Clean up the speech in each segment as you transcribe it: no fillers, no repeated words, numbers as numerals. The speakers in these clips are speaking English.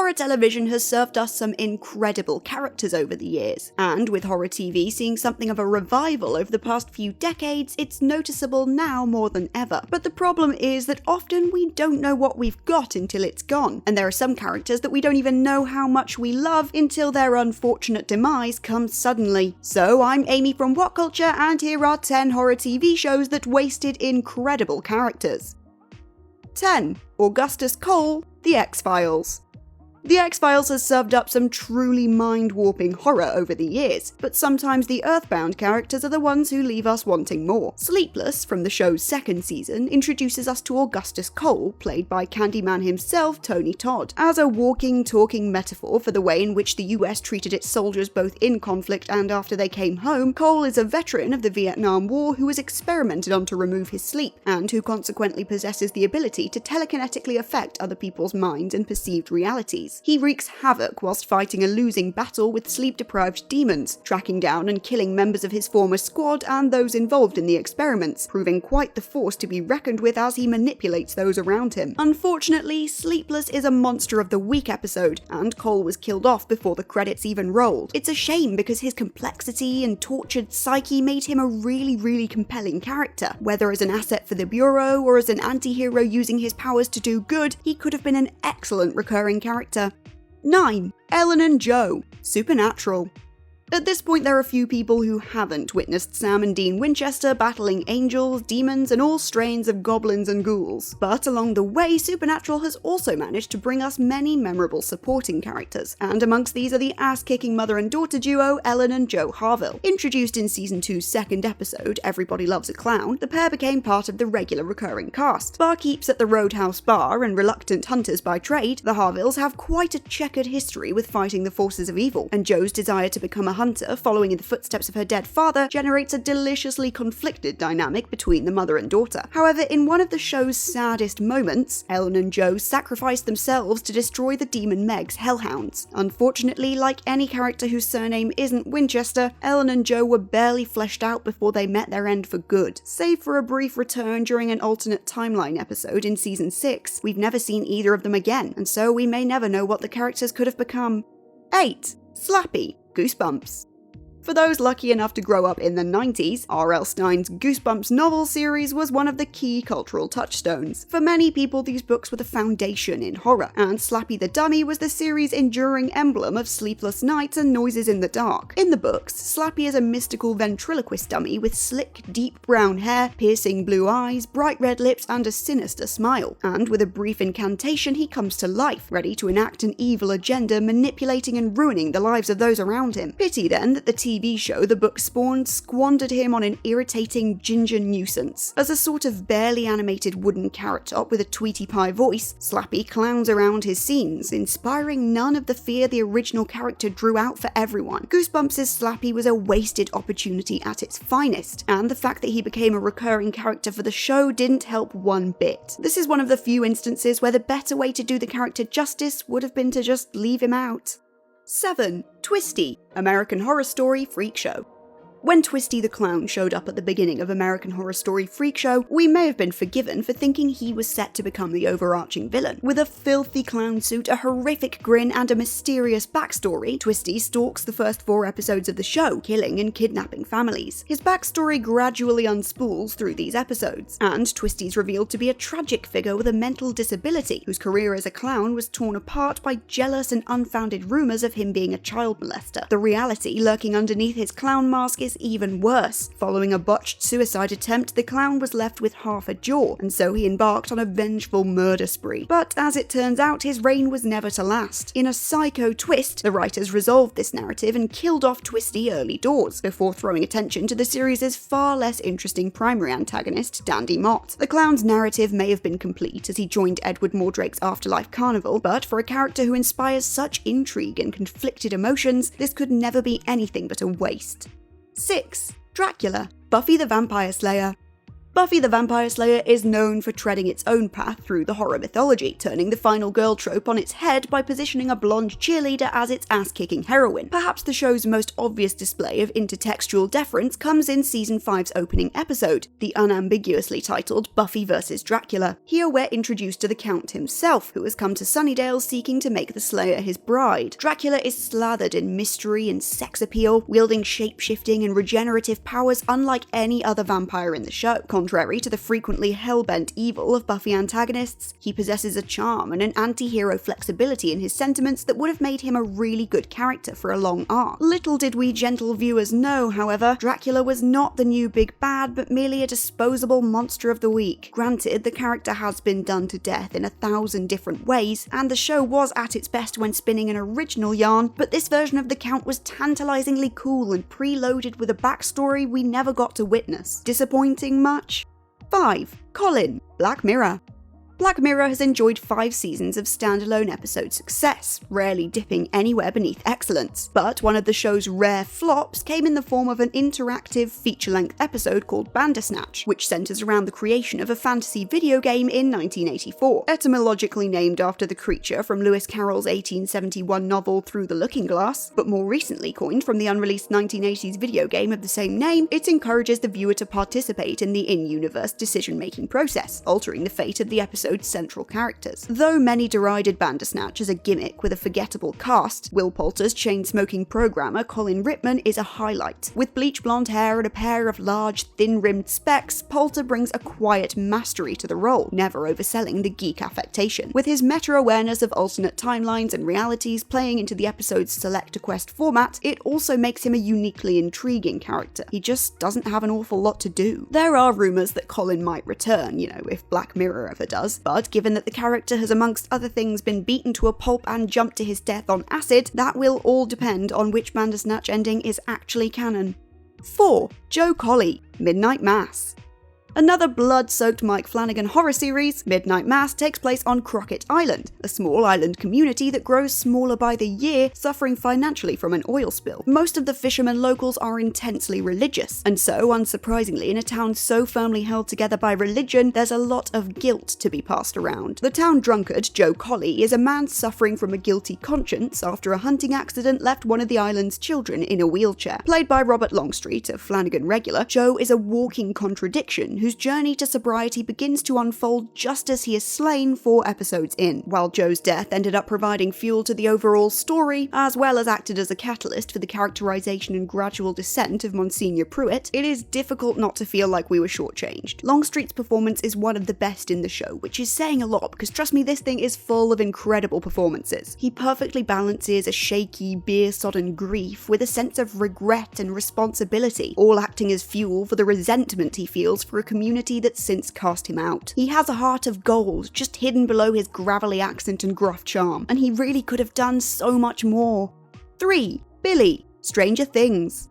Horror television has served us some incredible characters over the years, and with horror TV seeing something of a revival over the past few decades, it's noticeable now more than ever. But the problem is that often we don't know what we've got until it's gone, and there are some characters that we don't even know how much we love until their unfortunate demise comes suddenly. So I'm Amy from What Culture, and here are 10 horror TV shows that wasted incredible characters. 10. Augustus Cole, The X-Files. The X-Files has served up some truly mind-warping horror over the years, but sometimes the Earthbound characters are the ones who leave us wanting more. Sleepless, from the show's second season, introduces us to Augustus Cole, played by Candyman himself, Tony Todd. As a walking, talking metaphor for the way in which the US treated its soldiers both in conflict and after they came home, Cole is a veteran of the Vietnam War who was experimented on to remove his sleep, and who consequently possesses the ability to telekinetically affect other people's minds and perceived realities. He wreaks havoc whilst fighting a losing battle with sleep-deprived demons, tracking down and killing members of his former squad and those involved in the experiments, proving quite the force to be reckoned with as he manipulates those around him. Unfortunately, Sleepless is a Monster of the Week episode, and Cole was killed off before the credits even rolled. It's a shame because his complexity and tortured psyche made him a really compelling character. Whether as an asset for the Bureau or as an anti-hero using his powers to do good, he could have been an excellent recurring character. 9. Ellen and Joe, Supernatural. At this point, there are few people who haven't witnessed Sam and Dean Winchester battling angels, demons, and all strains of goblins and ghouls. But along the way, Supernatural has also managed to bring us many memorable supporting characters, and amongst these are the ass-kicking mother and daughter duo Ellen and Joe Harville. Introduced in Season 2's second episode, Everybody Loves a Clown, the pair became part of the regular recurring cast. Barkeeps at the Roadhouse Bar and reluctant hunters by trade, the Harvilles have quite a checkered history with fighting the forces of evil, and Joe's desire to become a hunter, following in the footsteps of her dead father, generates a deliciously conflicted dynamic between the mother and daughter. However, in one of the show's saddest moments, Ellen and Joe sacrifice themselves to destroy the demon Meg's hellhounds. Unfortunately, like any character whose surname isn't Winchester, Ellen and Joe were barely fleshed out before they met their end for good. Save for a brief return during an alternate timeline episode in Season 6, we've never seen either of them again, and so we may never know what the characters could have become. 8. SLAPPY, Goosebumps. For those lucky enough to grow up in the 90s, R.L. Stine's Goosebumps novel series was one of the key cultural touchstones. For many people, these books were the foundation in horror, and Slappy the Dummy was the series' enduring emblem of sleepless nights and noises in the dark. In the books, Slappy is a mystical ventriloquist dummy with slick, deep brown hair, piercing blue eyes, bright red lips, and a sinister smile. And with a brief incantation, he comes to life, ready to enact an evil agenda, manipulating and ruining the lives of those around him. Pity then that the TV show the book spawned squandered him on an irritating ginger nuisance. As a sort of barely animated wooden carrot top with a Tweety Pie voice, Slappy clowns around his scenes, inspiring none of the fear the original character drew out for everyone. Goosebumps' Slappy was a wasted opportunity at its finest, and the fact that he became a recurring character for the show didn't help one bit. This is one of the few instances where the better way to do the character justice would have been to just leave him out. 7. TWISTY, American Horror Story Freak Show. When Twisty the Clown showed up at the beginning of American Horror Story Freak Show, we may have been forgiven for thinking he was set to become the overarching villain. With a filthy clown suit, a horrific grin, and a mysterious backstory, Twisty stalks the first 4 episodes of the show, killing and kidnapping families. His backstory gradually unspools through these episodes, and Twisty's revealed to be a tragic figure with a mental disability, whose career as a clown was torn apart by jealous and unfounded rumours of him being a child molester. The reality lurking underneath his clown mask is even worse. Following a botched suicide attempt, the clown was left with half a jaw, and so he embarked on a vengeful murder spree. But as it turns out, his reign was never to last. In a psycho twist, the writers resolved this narrative and killed off Twisty early doors, before throwing attention to the series' far less interesting primary antagonist, Dandy Mott. The clown's narrative may have been complete as he joined Edward Mordrake's Afterlife Carnival, but for a character who inspires such intrigue and conflicted emotions, this could never be anything but a waste. 6. Dracula, Buffy the Vampire Slayer. Buffy the Vampire Slayer is known for treading its own path through the horror mythology, turning the final girl trope on its head by positioning a blonde cheerleader as its ass-kicking heroine. Perhaps the show's most obvious display of intertextual deference comes in Season 5's opening episode, the unambiguously titled Buffy vs. Dracula. Here we're introduced to the Count himself, who has come to Sunnydale seeking to make the Slayer his bride. Dracula is slathered in mystery and sex appeal, wielding shape-shifting and regenerative powers unlike any other vampire in the show. Contrary to the frequently hell-bent evil of Buffy antagonists, he possesses a charm and an anti-hero flexibility in his sentiments that would have made him a really good character for a long arc. Little did we gentle viewers know, however, Dracula was not the new big bad, but merely a disposable monster of the week. Granted, the character has been done to death in 1,000 different ways, and the show was at its best when spinning an original yarn, but this version of the Count was tantalizingly cool and preloaded with a backstory we never got to witness. Disappointing much? 5. Colin, Black Mirror. Black Mirror has enjoyed 5 seasons of standalone episode success, rarely dipping anywhere beneath excellence. But one of the show's rare flops came in the form of an interactive, feature-length episode called Bandersnatch, which centers around the creation of a fantasy video game in 1984, etymologically named after the creature from Lewis Carroll's 1871 novel Through the Looking Glass, but more recently coined from the unreleased 1980s video game of the same name. It encourages the viewer to participate in the in-universe decision-making process, altering the fate of the episode central characters. Though many derided Bandersnatch as a gimmick with a forgettable cast, Will Poulter's chain-smoking programmer Colin Rittman is a highlight. With bleach blonde hair and a pair of large, thin-rimmed specs, Poulter brings a quiet mastery to the role, never overselling the geek affectation. With his meta-awareness of alternate timelines and realities playing into the episode's select-to-quest format, it also makes him a uniquely intriguing character. He just doesn't have an awful lot to do. There are rumours that Colin might return, if Black Mirror ever does, but given that the character has amongst other things been beaten to a pulp and jumped to his death on acid, that will all depend on which Bandersnatch ending is actually canon. 4. Joe Collie, Midnight Mass. Another blood-soaked Mike Flanagan horror series, Midnight Mass takes place on Crockett Island, a small island community that grows smaller by the year, suffering financially from an oil spill. Most of the fishermen locals are intensely religious, and so, unsurprisingly, in a town so firmly held together by religion, there's a lot of guilt to be passed around. The town drunkard, Joe Collie, is a man suffering from a guilty conscience after a hunting accident left one of the island's children in a wheelchair. Played by Robert Longstreet, a Flanagan regular, Joe is a walking contradiction whose journey to sobriety begins to unfold just as he is slain 4 episodes in. While Joe's death ended up providing fuel to the overall story, as well as acted as a catalyst for the characterization and gradual descent of Monsignor Pruitt, it is difficult not to feel like we were shortchanged. Longstreet's performance is one of the best in the show, which is saying a lot because trust me, this thing is full of incredible performances. He perfectly balances a shaky, beer-sodden grief with a sense of regret and responsibility, all acting as fuel for the resentment he feels for a community that's since cast him out. He has a heart of gold, just hidden below his gravelly accent and gruff charm, and he really could have done so much more. 3. Billy, Stranger Things.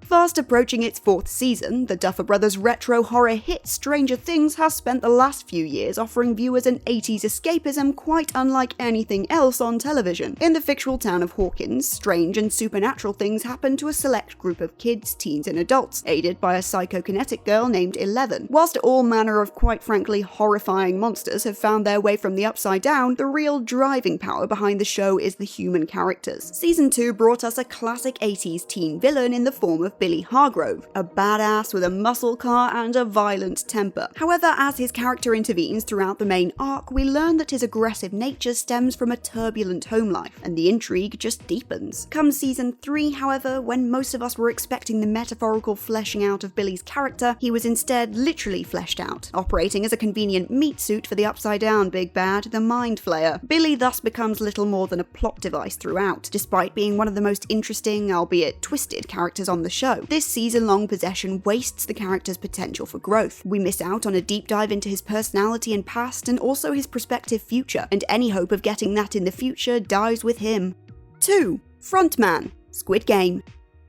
Fast approaching its 4th season, the Duffer Brothers retro horror hit Stranger Things has spent the last few years offering viewers an 80s escapism quite unlike anything else on television. In the fictional town of Hawkins, strange and supernatural things happen to a select group of kids, teens and adults, aided by a psychokinetic girl named Eleven. Whilst all manner of quite frankly horrifying monsters have found their way from the Upside Down, the real driving power behind the show is the human characters. Season 2 brought us a classic 80s teen villain in the form of Billy Hargrove, a badass with a muscle car and a violent temper. However, as his character intervenes throughout the main arc, we learn that his aggressive nature stems from a turbulent home life, and the intrigue just deepens. Come season 3, however, when most of us were expecting the metaphorical fleshing out of Billy's character, he was instead literally fleshed out, operating as a convenient meat suit for the Upside Down big bad, the Mind Flayer. Billy thus becomes little more than a plot device throughout, despite being one of the most interesting, albeit twisted, characters on the show. This season-long possession wastes the character's potential for growth. We miss out on a deep dive into his personality and past, and also his prospective future, and any hope of getting that in the future dies with him. 2. Frontman, Squid Game.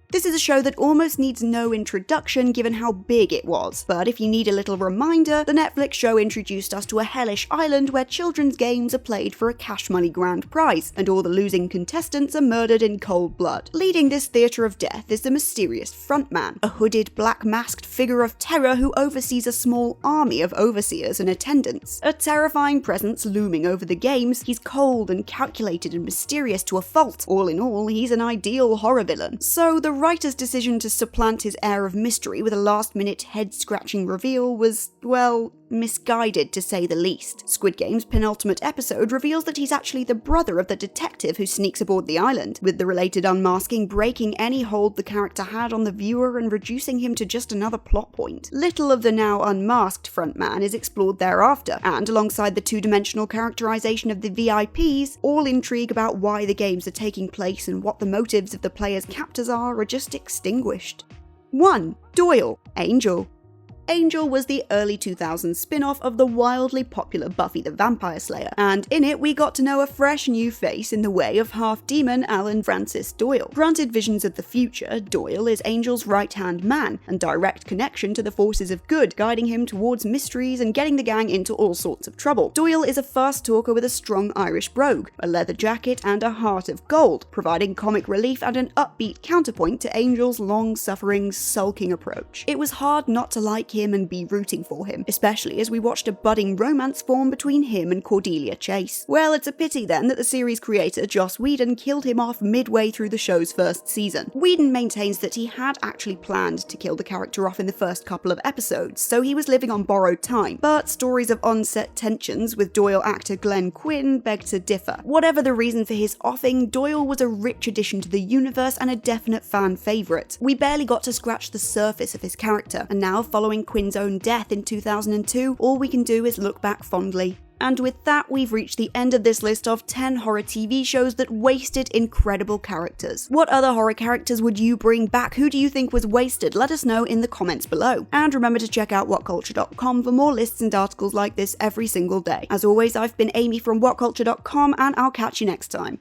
This is a show that almost needs no introduction given how big it was, but if you need a little reminder, the Netflix show introduced us to a hellish island where children's games are played for a cash money grand prize, and all the losing contestants are murdered in cold blood. Leading this theatre of death is the mysterious frontman, a hooded, black-masked figure of terror who oversees a small army of overseers and attendants. A terrifying presence looming over the games, he's cold and calculated and mysterious to a fault. All in all, he's an ideal horror villain. So the writer's decision to supplant his air of mystery with a last-minute head-scratching reveal was, well, misguided to say the least. Squid Game's penultimate episode reveals that he's actually the brother of the detective who sneaks aboard the island, with the related unmasking breaking any hold the character had on the viewer and reducing him to just another plot point. Little of the now unmasked frontman is explored thereafter, and alongside the two-dimensional characterization of the VIPs, all intrigue about why the games are taking place and what the motives of the players' captors are just extinguished. 1. Doyle, Angel. Angel was the early 2000s spin-off of the wildly popular Buffy the Vampire Slayer, and in it we got to know a fresh new face in the way of half-demon Alan Francis Doyle. Granted visions of the future, Doyle is Angel's right-hand man, and direct connection to the forces of good, guiding him towards mysteries and getting the gang into all sorts of trouble. Doyle is a fast talker with a strong Irish brogue, a leather jacket and a heart of gold, providing comic relief and an upbeat counterpoint to Angel's long-suffering, sulking approach. It was hard not to like him and be rooting for him, especially as we watched a budding romance form between him and Cordelia Chase. Well, it's a pity then that the series creator Joss Whedon killed him off midway through the show's first season. Whedon maintains that he had actually planned to kill the character off in the first couple of episodes, so he was living on borrowed time, but stories of on-set tensions with Doyle actor Glenn Quinn beg to differ. Whatever the reason for his offing, Doyle was a rich addition to the universe and a definite fan favourite. We barely got to scratch the surface of his character, and now following Quinn's own death in 2002, all we can do is look back fondly. And with that, we've reached the end of this list of 10 horror TV shows that wasted incredible characters. What other horror characters would you bring back? Who do you think was wasted? Let us know in the comments below. And remember to check out whatculture.com for more lists and articles like this every single day. As always, I've been Amy from whatculture.com, and I'll catch you next time.